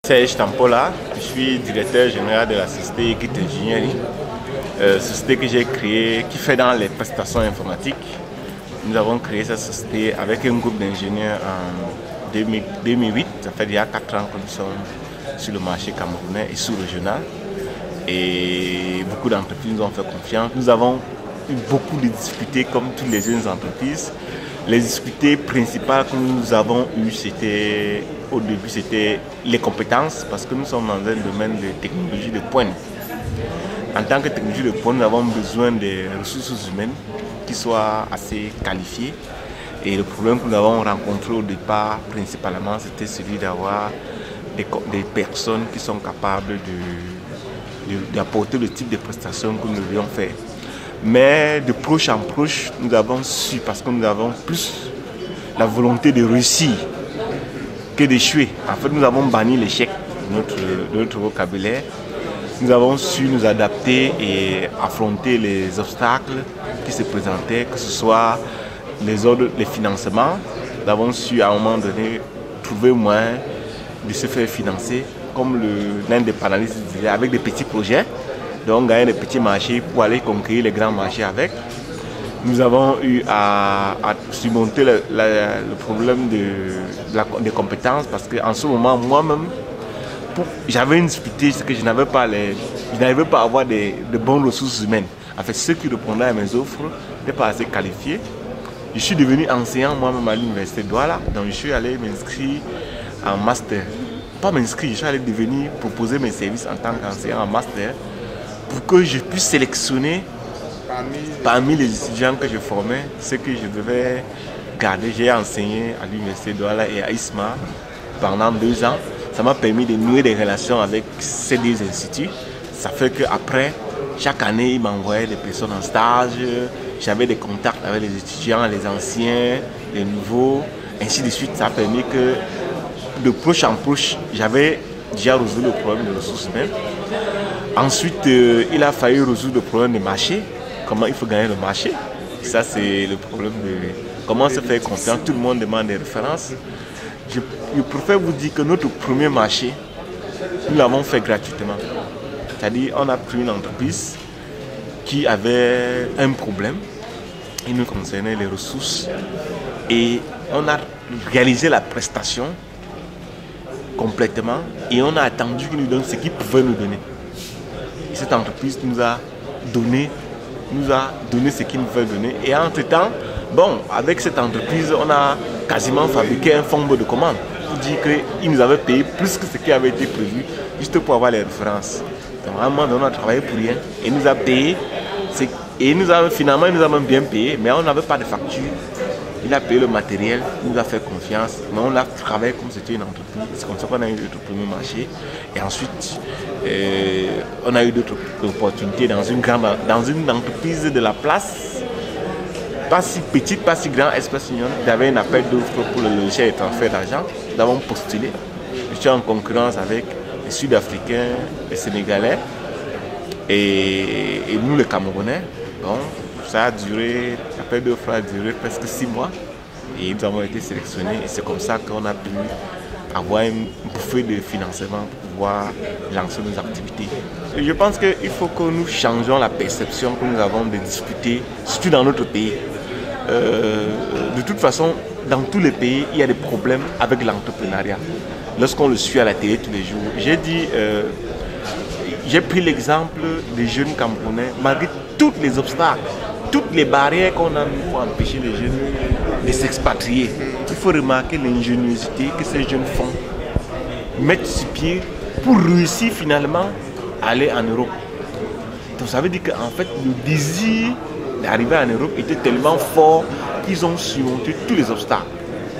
Serge Tampola, je suis directeur général de la société Equit Ingénierie, société que j'ai créée, qui fait dans les prestations informatiques. Nous avons créé cette société avec un groupe d'ingénieurs en 2008, ça fait il y a 4 ans que nous sommes sur le marché camerounais et sous-régional. Et beaucoup d'entreprises nous ont fait confiance. Nous avons eu beaucoup de difficultés comme toutes les jeunes entreprises. Les difficultés principales que nous avons eues, c'était au début, c'était les compétences, parce que nous sommes dans un domaine de technologie de pointe. En tant que technologie de pointe, nous avons besoin de ressources humaines qui soient assez qualifiées. Et le problème que nous avons rencontré au départ, principalement, c'était celui d'avoir des personnes qui sont capables d'apporter le type de prestations que nous devions faire. Mais de proche en proche, nous avons su, parce que nous avons plus la volonté de réussir que d'échouer. En fait, nous avons banni l'échec de notre vocabulaire. Nous avons su nous adapter et affronter les obstacles qui se présentaient, que ce soit les financements. Nous avons su à un moment donné trouver moyen de se faire financer, comme l'un des panélistes disait, avec des petits projets. Donc gagner des petits marchés pour aller conquérir les grands marchés avec. Nous avons eu à surmonter le problème des compétences, parce qu'en ce moment, moi-même, j'avais une difficulté, c'est que je n'arrivais pas à avoir de bonnes ressources humaines. En fait, ceux qui répondaient à mes offres n'étaient pas assez qualifiés. Je suis devenu enseignant moi-même à l'université de Douala, donc je suis allé m'inscrire en master. Pas m'inscrire, je suis allé proposer mes services en tant qu'enseignant en master, pour que je puisse sélectionner parmi les étudiants que je formais ceux que je devais garder. J'ai enseigné à l'université de Douala et à ISMA pendant 2 ans. Ça m'a permis de nouer des relations avec ces 2 instituts. Ça fait qu'après, chaque année, ils m'envoyaient des personnes en stage. J'avais des contacts avec les étudiants, les anciens, les nouveaux, ainsi de suite. Ça a permis que de proche en proche, j'avais déjà résolu le problème des ressources humaines. Ensuite, il a fallu résoudre le problème des marchés. Comment il faut gagner le marché. Ça, c'est le problème de comment se faire confiance. Tout le monde demande des références. Je préfère vous dire que notre premier marché, nous l'avons fait gratuitement. C'est-à-dire, on a pris une entreprise qui avait un problème. Il nous concernait les ressources. Et on a réalisé la prestation complètement. Et on a attendu qu'il nous donne ce qu'il pouvait nous donner. Et cette entreprise nous a donné ce qu'il nous pouvait donner. Et entre-temps, bon, avec cette entreprise, on a quasiment fabriqué un fonds de commande pour dire qu'il nous avait payé plus que ce qui avait été prévu, juste pour avoir les références. Donc, à un moment donné, on a travaillé pour rien. Et il nous a payé. Et finalement, il nous a même bien payé, mais on n'avait pas de facture. Il a payé le matériel, il nous a fait confiance, mais on a travaillé comme c'était une entreprise. C'est comme ça qu'on a eu notre premier marché. Et ensuite, on a eu d'autres opportunités dans une entreprise de la place, pas si petite, pas si grande, Express Union. Il y avait un appel d'offres pour le logiciel et transfert d'argent. Nous avons postulé. Je suis en concurrence avec les Sud-Africains, les Sénégalais et nous, les Camerounais. Bon, ça a duré, l'appel d'offres a duré presque 6 mois et nous avons été sélectionnés. Et c'est comme ça qu'on a pu avoir une bouffée de financement pour pouvoir lancer nos activités. Et je pense qu'il faut que nous changeons la perception que nous avons de discuter, surtout dans notre pays. De toute façon, dans tous les pays, il y a des problèmes avec l'entrepreneuriat. Lorsqu'on le suit à la télé tous les jours, j'ai pris l'exemple des jeunes Camerounais, malgré tous les obstacles, toutes les barrières qu'on a mis pour empêcher les jeunes de s'expatrier. Il faut remarquer l'ingéniosité que ces jeunes font, mettre sur pied pour réussir finalement à aller en Europe. Donc ça veut dire qu'en fait le désir d'arriver en Europe était tellement fort qu'ils ont surmonté tous les obstacles.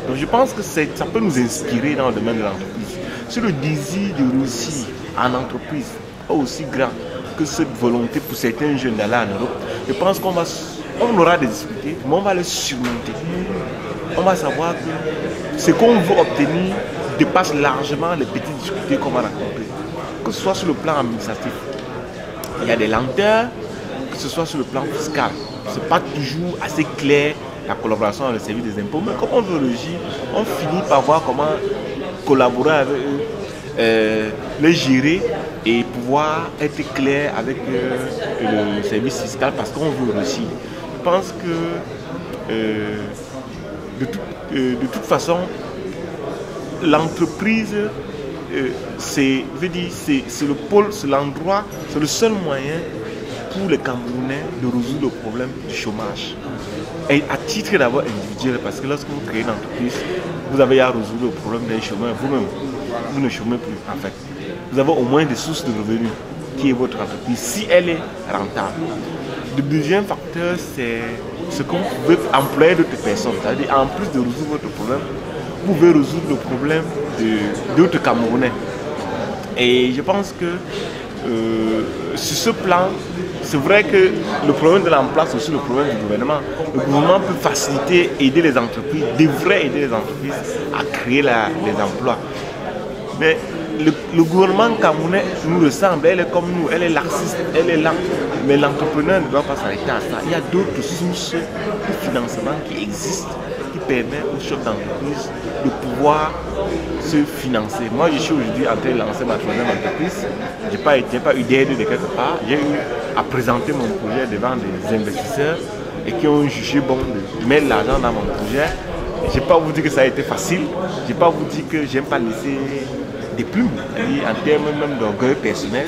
Donc je pense que ça peut nous inspirer dans le domaine de l'entreprise. Si le désir de réussir en entreprise est aussi grand que cette volonté pour certains jeunes d'aller en Europe, je pense qu'on aura des difficultés, mais on va les surmonter. On va savoir que ce qu'on veut obtenir dépasse largement les petites difficultés qu'on va rencontrer. Que ce soit sur le plan administratif, il y a des lenteurs, que ce soit sur le plan fiscal. Ce n'est pas toujours assez clair la collaboration avec le service des impôts, mais comme on veut réagir, on finit par voir comment collaborer avec eux le gérer et pouvoir être clair avec le service fiscal parce qu'on veut réussir. Je pense que de toute façon, l'entreprise, c'est le pôle, c'est l'endroit, c'est le seul moyen pour les Camerounais de résoudre le problème du chômage. Et à titre d'abord individuel, parce que lorsque vous créez une entreprise, vous avez à résoudre le problème d'un chômeur vous-même. Vous ne chômez plus en fait. Vous avez au moins des sources de revenus qui est votre entreprise, si elle est rentable. Le deuxième facteur, c'est ce que vous pouvez employer d'autres personnes. C'est-à-dire, en plus de résoudre votre problème, vous pouvez résoudre le problème d'autres Camerounais. Et je pense que sur ce plan, c'est vrai que le problème de l'emploi, c'est aussi le problème du gouvernement. Le gouvernement peut faciliter, aider les entreprises, devrait aider les entreprises à créer les emplois. Mais le gouvernement camerounais nous ressemble, elle est comme nous, elle est laxiste, elle est lente. Mais l'entrepreneur ne doit pas s'arrêter à ça. Il y a d'autres sources de financement qui existent, qui permettent aux chefs d'entreprise de pouvoir se financer. Moi, je suis aujourd'hui en train de lancer ma troisième entreprise. Je n'ai pas eu d'aide de quelque part. J'ai eu à présenter mon projet devant des investisseurs et qui ont jugé bon de mettre l'argent dans mon projet. Je ne vais pas vous dire que ça a été facile. Je ne vais pas vous dire que je n'aime pas laisser des plumes. En termes même d'orgueil personnel,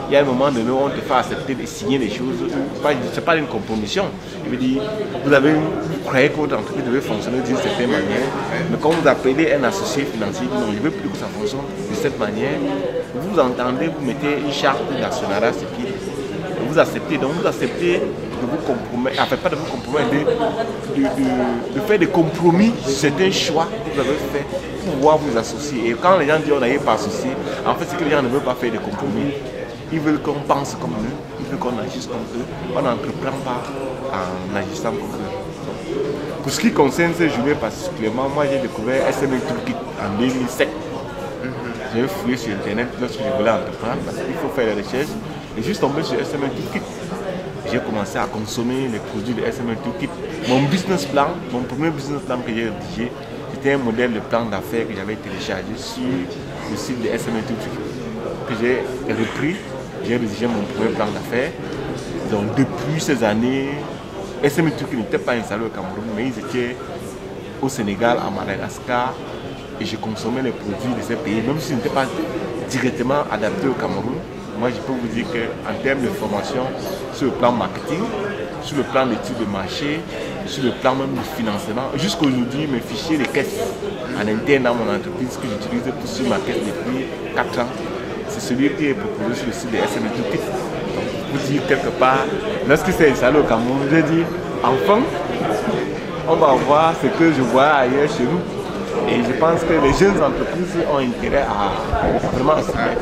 il y a un moment donné où on te fait accepter de signer des choses. Ce n'est pas une compromission. Je veux dire, vous croyez que votre entreprise devait fonctionner d'une certaine manière, mais quand vous appelez un associé financier, non, je ne veux plus que ça fonctionne de cette manière, vous entendez, vous mettez une charte d'actionnariat sur pied. Vous acceptez, donc vous acceptez de vous compromettre, enfin pas de vous compromettre, de faire des compromis sur certains choix que vous avez fait pour pouvoir vous associer. Et quand les gens disent on n'arrive pas associé, en fait c'est que les gens ne veulent pas faire des compromis. Ils veulent qu'on pense comme eux, ils veulent qu'on agisse comme eux. On n'entreprend pas en agissant comme eux. Pour ce qui concerne ce journée particulièrement, moi j'ai découvert SME Toolkit en 2007. J'ai fouillé sur internet lorsque je voulais entreprendre parce qu'il faut faire des recherches. Et juste tombé sur SME Toolkit. J'ai commencé à consommer les produits de SME Toolkit. Mon business plan, mon premier business plan que j'ai rédigé, c'était un modèle de plan d'affaires que j'avais téléchargé sur le site de SME Toolkit, que j'ai repris. J'ai rédigé mon premier plan d'affaires. Donc depuis ces années, SME Toolkit n'était pas installé au Cameroun, mais ils étaient au Sénégal, à Madagascar, et je consommais les produits de ces pays, même s'ils n'étaient pas directement adaptés au Cameroun. Moi, je peux vous dire qu'en termes de formation, sur le plan marketing, sur le plan d'études de marché, sur le plan même du financement, jusqu'aujourd'hui, mes fichiers de caisse en interne dans mon entreprise que j'utilise pour suivre ma caisse depuis 4 ans, c'est celui qui est proposé sur le site de SME Toolkit. Donc, pour dire quelque part, lorsque c'est installé au Cameroun, je dis, enfin, on va voir ce que je vois ailleurs chez nous. Et je pense que les jeunes entreprises ont intérêt à vraiment se mettre.